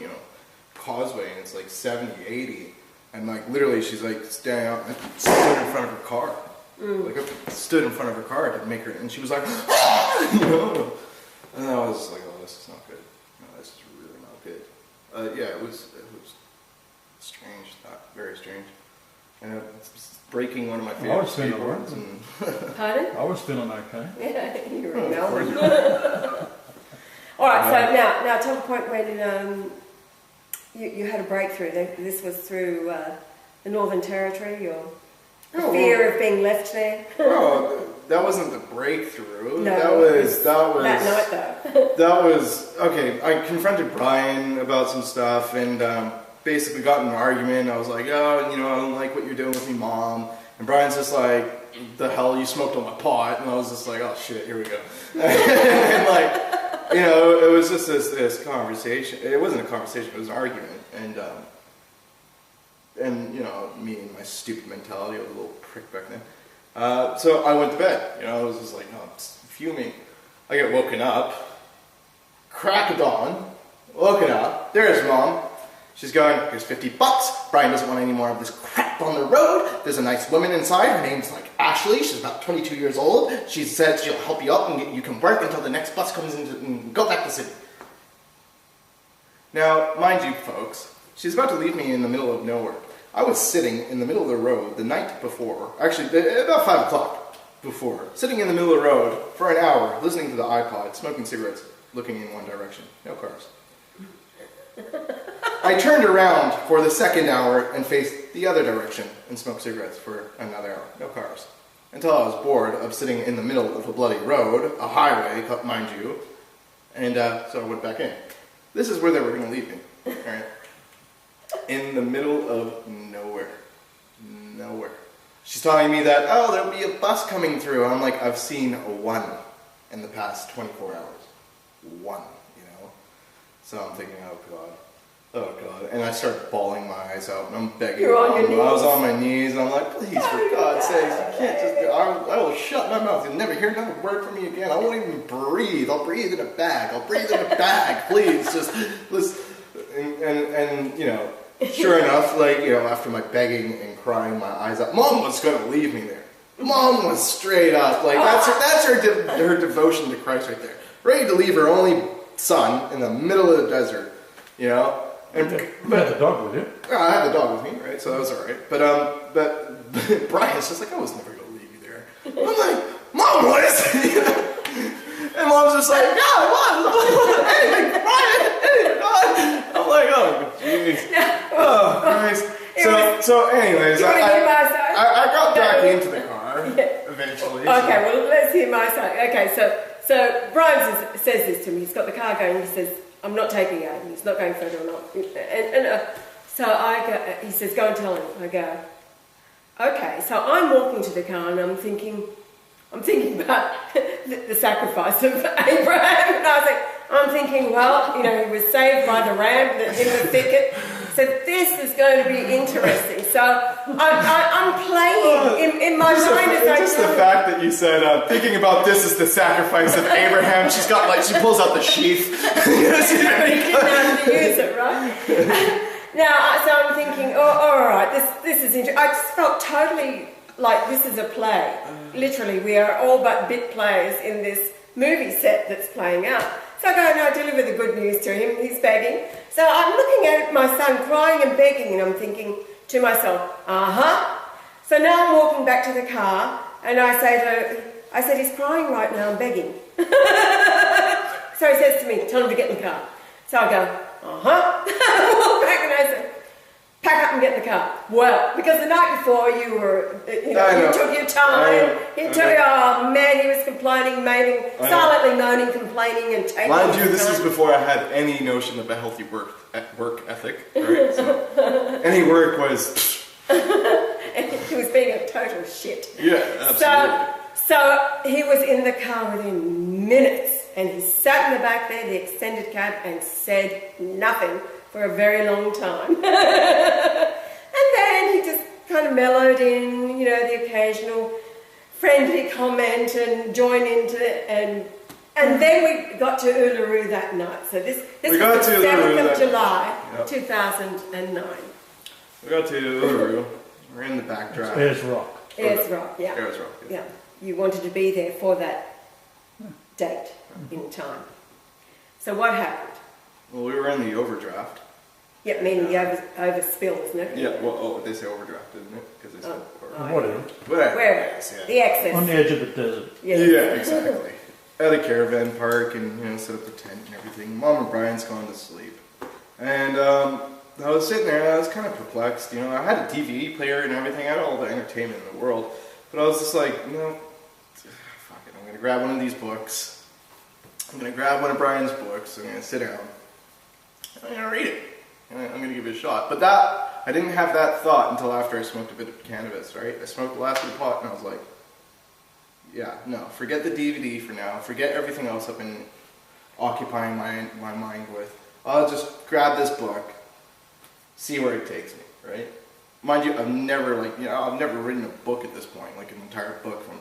causeway, and it's like 70, 80, and like literally, she's like standing out and stood in front of her car. Like I stood in front of her car to make her, and she was like, you know, and I was like, oh, this is not good. No, this is really not good. Yeah, it was strange, very strange, and it's breaking one of my favorite skateboards. Pardon? I was feeling okay. Yeah, you were in Melbourne. All right, so now tell the point when you had a breakthrough. This was through the Northern Territory, or fear of being left there. Well, that wasn't the breakthrough. No, that was that night though. That was okay. I confronted Brian about some stuff and basically got in an argument. I was like, oh, I don't like what you're doing with me, Mom. And Brian's just like, the hell, you smoked on my pot. And I was just like, oh shit, here we go. And like, it was just this conversation. It wasn't a conversation, it was an argument. And me and my stupid mentality, I was a little prick back then. So I went to bed. I was just like, I'm fuming. I get woken up, crack of dawn, woken up. There's Mom. She's going, here's $50. Brian doesn't want any more of this crap on the road. There's a nice woman inside. Her name's like Ashley. She's about 22 years old. She said she'll help you up and you can work until the next bus comes in and go back to the city. Now, mind you, folks, she's about to leave me in the middle of nowhere. I was sitting in the middle of the road the night before, actually about 5 o'clock before, sitting in the middle of the road for an hour, listening to the iPod, smoking cigarettes, looking in one direction. No cars. I turned around for the second hour and faced the other direction and smoked cigarettes for another hour. No cars. Until I was bored of sitting in the middle of a bloody road, a highway, mind you, and so I went back in. This is where they were going to leave me. All right. In the middle of nowhere. Nowhere. She's telling me that, there'll be a bus coming through. And I'm like, I've seen one in the past 24 hours. One, So I'm thinking, oh God. And I started bawling my eyes out and I'm begging. You're on your knees. I was on my knees and I'm like, please, for God's sakes, you can't just, I will shut my mouth. You'll never hear another word from me again. I won't even breathe. I'll breathe in a bag. Please, just listen. And sure enough, after my begging and crying my eyes out, Mom was going to leave me there. Mom was straight up, that's her devotion to Christ right there. Ready to leave her only son in the middle of the desert, And, you had the dog with you. I had the dog with me, right? So that was all right. But Brian's just like, I was never going to leave you there. I'm like, Mom, what is it? And Mom's just like, God, what? Anything, Brian, I'm like, oh, jeez. Oh, Christ. So anyways, I got back into the car eventually. Okay, well, let's hear my side. Okay, so Brian says this to me. He's got the car going. He says, I'm not taking it. He's not going further or not. So I go, he says, go and tell him. I go, okay. So I'm walking to the car and I'm thinking about the sacrifice of Abraham. And I'm thinking, well, he was saved by the ram in the thicket. So this is going to be interesting. So I'm playing in my mind as I just the fact that you said, thinking about this is the sacrifice of Abraham. She pulls out the sheath. He didn't have to use it, right? Now, so I'm thinking, all right, this is interesting. I just felt totally like this is a play. Literally, we are all but bit players in this movie set that's playing out. So I go and I deliver the good news to him. He's begging. So I'm looking at my son crying and begging, and I'm thinking to myself, So now I'm walking back to the car, and I said, he's crying right now, I'm begging. So he says to me, tell him to get in the car. So I go, I walk back and I say, pack up and get in the car. Well, because the night before you took your time. He was complaining, silently moaning, complaining, and taking. Mind you, this is before I had any notion of a healthy work ethic, right? So any work was. He was being a total shit. Yeah, absolutely. So he was in the car within minutes, and he sat in the back there, the extended cab, and said nothing for a very long time. And then he just kind of mellowed in, the occasional friendly comment and joined into it, and then we got to Uluru that night. So this was the 7th of July, 2009. We got to Uluru. We're in the backdrop. Ayers Rock. Ayers Rock, yeah. Ayers Rock, yeah. You wanted to be there for that date in time. So what happened? Well, we were in the overdraft. Yeah, meaning the overspill, isn't it? Yeah, well, they say overdraft, isn't it? Because they say whatever. Wherever. The excess. On the edge of the desert. Yeah, exactly. At a caravan park and, set up the tent and everything. Mom and Brian's gone to sleep. And, I was sitting there and I was kind of perplexed, I had a DVD player and everything, I had all the entertainment in the world, but I was just like, fuck it, I'm going to grab one of these books, I'm going to grab one of Brian's books, I'm going to sit down, and I'm going to read it, and I'm going to give it a shot. But I didn't have that thought until after I smoked a bit of cannabis, right? I smoked the last bit of pot and I was like, yeah, no, forget the DVD for now, forget everything else I've been occupying my mind with, I'll just grab this book, see where it takes me, right? Mind you, I've never written a book at this point, like an entire book from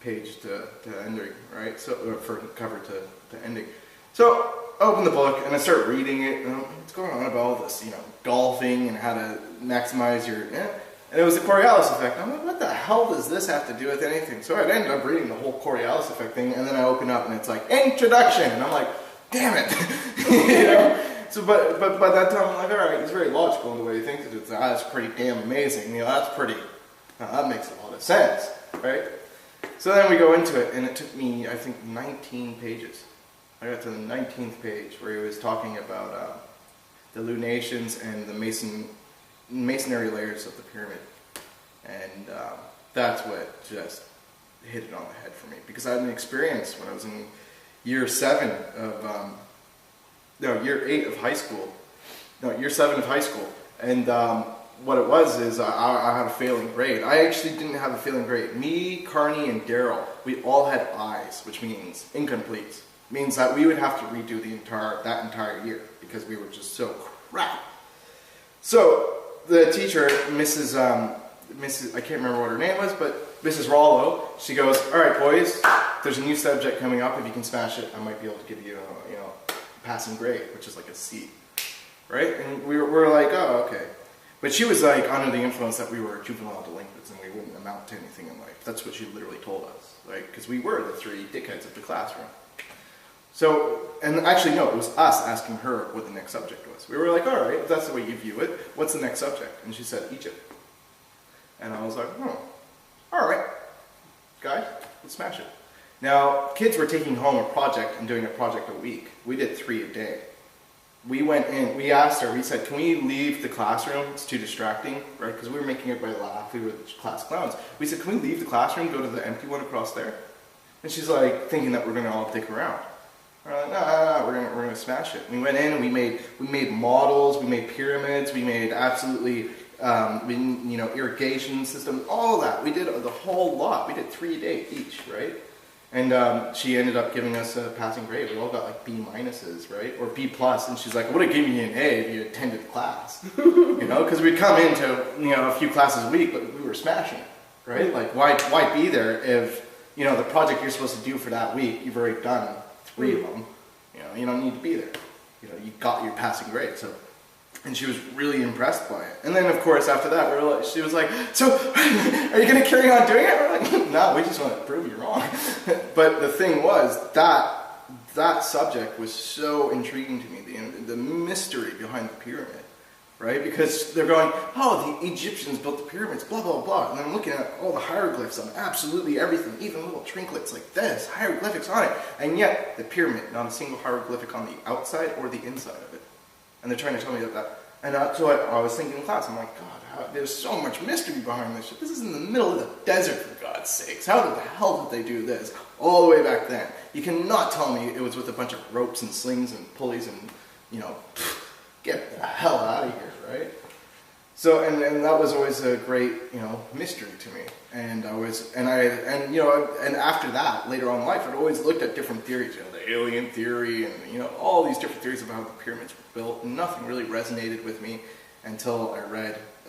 page to ending, right? So, from cover to ending. So, I open the book and I start reading it, and what's going on about all this, golfing and how to maximize your, and it was the Coriolis effect. I'm like, what the hell does this have to do with anything? So I ended up reading the whole Coriolis effect thing, and then I open up and it's like, introduction, and I'm like, damn it, So, but by that time, I'm like, all right, he's very logical in the way he thinks it is. That's pretty damn amazing. That makes a lot of sense, right? So then we go into it, and it took me, I think, 19 pages. I got to the 19th page where he was talking about the lunations and the masonry layers of the pyramid. And that's what just hit it on the head for me. Because I had an experience when I was in year 7 of... year 8 of high school. No, year 7 of high school. And what it was is I had a failing grade. I actually didn't have a failing grade. Me, Carney, and Daryl, we all had I's, which means incompletes. Means that we would have to redo that entire year because we were just so crap. So the teacher, Mrs. I can't remember what her name was, but Mrs. Rollo, she goes, all right, boys, there's a new subject coming up. If you can smash it, I might be able to give you passing grade, which is like a C, right? And we were like, oh, okay. But she was like under the influence that we were juvenile delinquents and we wouldn't amount to anything in life. That's what she literally told us, right? Because we were the 3 dickheads of the classroom. So, and actually, no, it was us asking her what the next subject was. We were like, all right, if that's the way you view it, what's the next subject? And she said, Egypt. And I was like, all right, guys, let's smash it. Now, kids were taking home a project and doing a project a week. We did 3 a day. We went in, we asked her, we said, can we leave the classroom? It's too distracting, right? Because we were making everybody laugh. We were the class clowns. We said, can we leave the classroom, go to the empty one across there? And she's like, thinking that we're going to all dick around. We're like, no, we're going to smash it. We went in and we made models, we made pyramids, we made absolutely, irrigation systems, all of that. We did the whole lot. We did 3 a day each, right? And she ended up giving us a passing grade. We all got like B minuses, right? Or B plus. And she's like, I would have given you an A if you attended class. Because we'd come into, a few classes a week, but we were smashing it, right? Like, why be there if, the project you're supposed to do for that week, you've already done 3 of them. You don't need to be there. You got your passing grade. So, and she was really impressed by it. And then, of course, after that, she was like, so, are you going to carry on doing it? We're like, no, we just want to prove you wrong. But the thing was, that subject was so intriguing to me, the mystery behind the pyramid, right? Because they're going, oh, the Egyptians built the pyramids, blah, blah, blah. And I'm looking at all the hieroglyphs on absolutely everything, even little trinkets like this, hieroglyphics on it. And yet, the pyramid, not a single hieroglyphic on the outside or the inside of it. And they're trying to tell me that. And so I was thinking in class, I'm like, God, there's so much mystery behind this shit. This is in the middle of the desert, for God's sakes. How the hell did they do this all the way back then? You cannot tell me it was with a bunch of ropes and slings and pulleys and, get the hell out of here, right? So, and that was always a great, mystery to me. And and after that, later on in life, I'd always looked at different theories, the alien theory and, all these different theories about how the pyramids were built. And nothing really resonated with me until I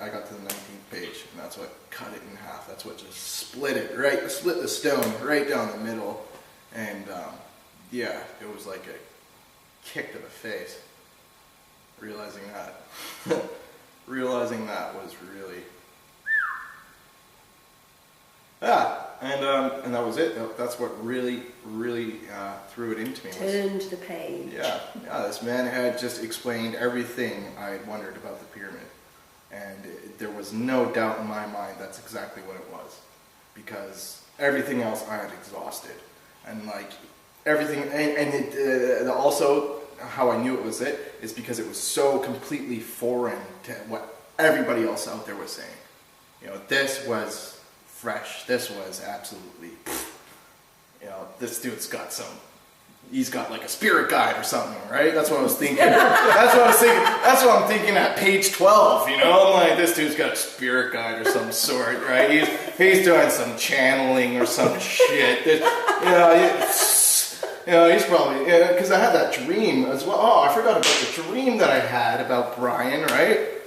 got to the 19th page, and that's what cut it in half. That's what just split the stone right down the middle. And, it was like a kick to the face. Realizing that was really, and that was it. That's what really threw it into me. Turned the page. Yeah. This man had just explained everything I had wondered about the pyramid, and there was no doubt in my mind that's exactly what it was, because everything else I had exhausted, and like everything, and also. How I knew it was it is because it was so completely foreign to what everybody else out there was saying. This was fresh. This was absolutely, this dude's got he's got like a spirit guide or something, right? That's what I was thinking. That's what I'm thinking at page 12, I'm like, this dude's got a spirit guide or some sort, right? He's doing some channeling or some shit. He's probably, because I had that dream as well. Oh, I forgot about the dream that I had about Brian, right?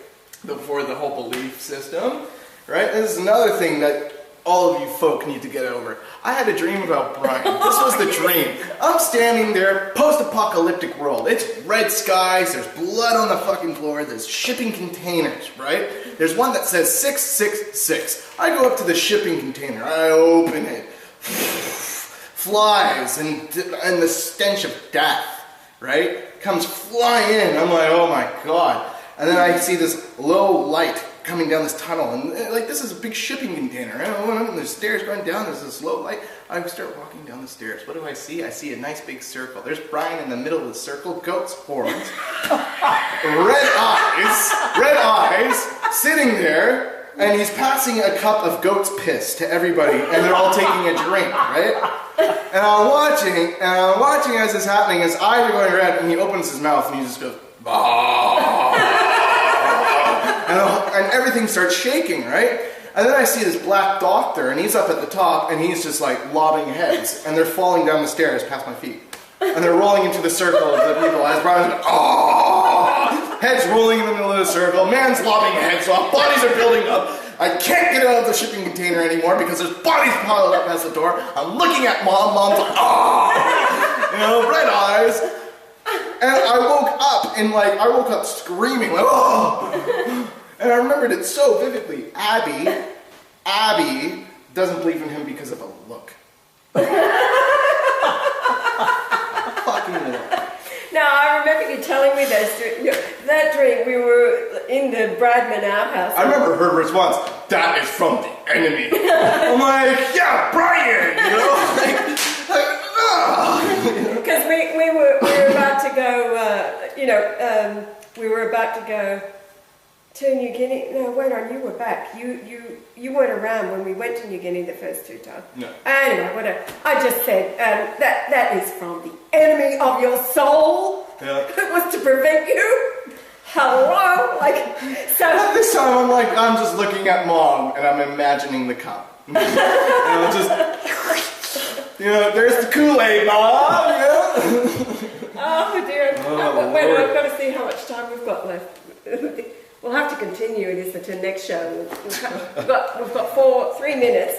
Before the whole belief system, right? This is another thing that all of you folk need to get over. I had a dream about Brian. This was the dream. I'm standing there, post-apocalyptic world. It's red skies, there's blood on the fucking floor, there's shipping containers, right? There's one that says 666. I go up to the shipping container, I open it. Flies and the stench of death, right, comes flying in. I'm like, oh my God. And then I see this low light coming down this tunnel, and like this is a big shipping container. And there's stairs going down, there's this low light. I start walking down the stairs. What do I see? I see a nice big circle. There's Brian in the middle of the circle, goat's horns, red eyes, sitting there. And he's passing a cup of goat's piss to everybody, and they're all taking a drink, right? And I'm watching as this is happening, his eyes are going red, and he opens his mouth, and he just goes, bah! and everything starts shaking, right? And then I see this black doctor, and he's up at the top, and he's just like lobbing heads, and they're falling down the stairs past my feet. And they're rolling into the circle of the people as Brian's going, oh! Heads rolling in the middle of the circle, man's lobbing heads off, bodies are building up. I can't get out of the shipping container anymore because there's bodies piled up past the door. I'm looking at mom's like, oh! Red eyes. And I woke up screaming, like, oh! And I remembered it so vividly. Abby doesn't believe in him because of a look. Fucking look. Now, I remember you telling me that dream. We were in the Bradman outhouse. I remember her response, that is from the enemy. I'm like, yeah, Brian, Because we were about to go, we were about to go to New Guinea. No, wait on, you were back. You weren't around when we went to New Guinea the first two times. No. Anyway, whatever. I just said that is from the enemy of your soul. Yeah. It was to prevent you. Hello, so. This time I'm just looking at Mom and I'm imagining the cup. There's the Kool-Aid, Mom. Oh dear. Wait, I've got to see how much time we've got left. We'll have to continue this until next show. We've got 3 minutes.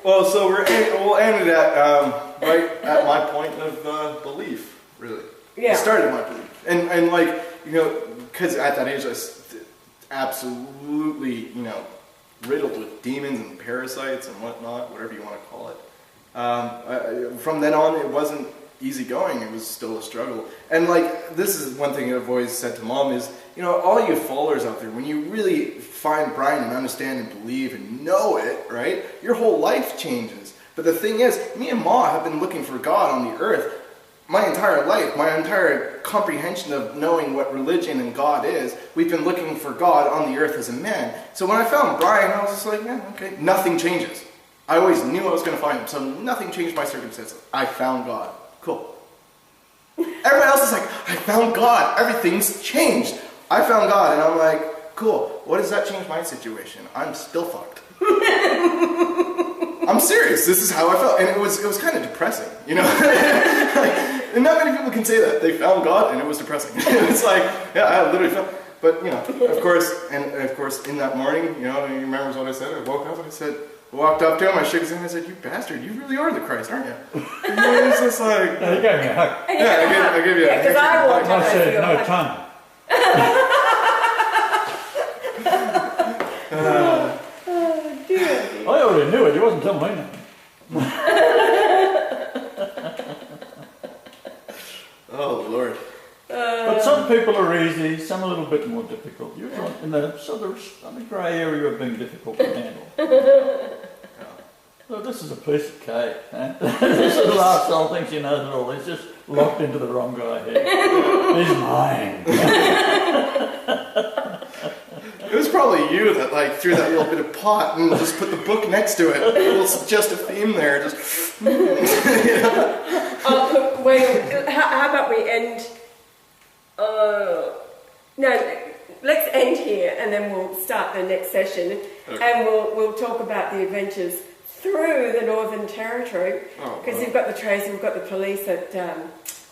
Well, so we'll end it at right at my point of belief, really. Yeah. It started my belief, and because at that age I was absolutely riddled with demons and parasites and whatnot, whatever you want to call it. From then on, it wasn't easygoing. It was still a struggle. And like, this is one thing I've always said to Mom is, you know, all you followers out there, when you really find Brian and understand and believe and know it, right, your whole life changes. But the thing is, me and Ma have been looking for God on the earth my entire life, my entire comprehension of knowing what religion and God is. We've been looking for God on the earth as a man. So when I found Brian, I was just like, yeah, okay, nothing changes. I always knew I was going to find him, so nothing changed my circumstances. I found God. Cool. Everyone else is like, I found God. Everything's changed. I found God, and I'm like, cool. What does that change my situation? I'm still fucked. I'm serious. This is how I felt, and it was kind of depressing, you know. And not many people can say that they found God, and it was depressing. It's like, yeah, I literally felt. But you know, of course, in that morning, you know, he remembers what I said. I woke up and I walked up to him. I shook his hand. and I said, "You bastard! You really are the Christ, aren't you?" And he was just like, "You gave me a hug." Yeah, I gave you a hug. Because I walked up. I said, "No tongue." Oh dear. I already knew it. He wasn't telling me nothing. Oh Lord. But some people are easy, some a little bit more difficult. You're in the grey area of being difficult to handle. So this is a piece of cake. Eh? This little arsehole thinks he knows it all. He's just locked into the wrong guy here. He's mine. It was probably you that like threw that little bit of pot and just put the book next to it. A little suggestive theme there. Just. Look, wait. How about we end? No, let's end here, and then we'll start the next session, and we'll talk about the adventures through the Northern Territory, because you've got the Tracer, we've got the police at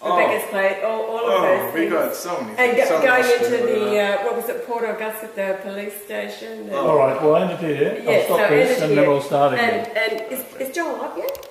Rebecca's Place, all of those things. We got so many and things. Going into the what was it, Port Augusta, the police station. All right, we'll end it here. I'll stop this, and then we'll start again. And is Joel up yet?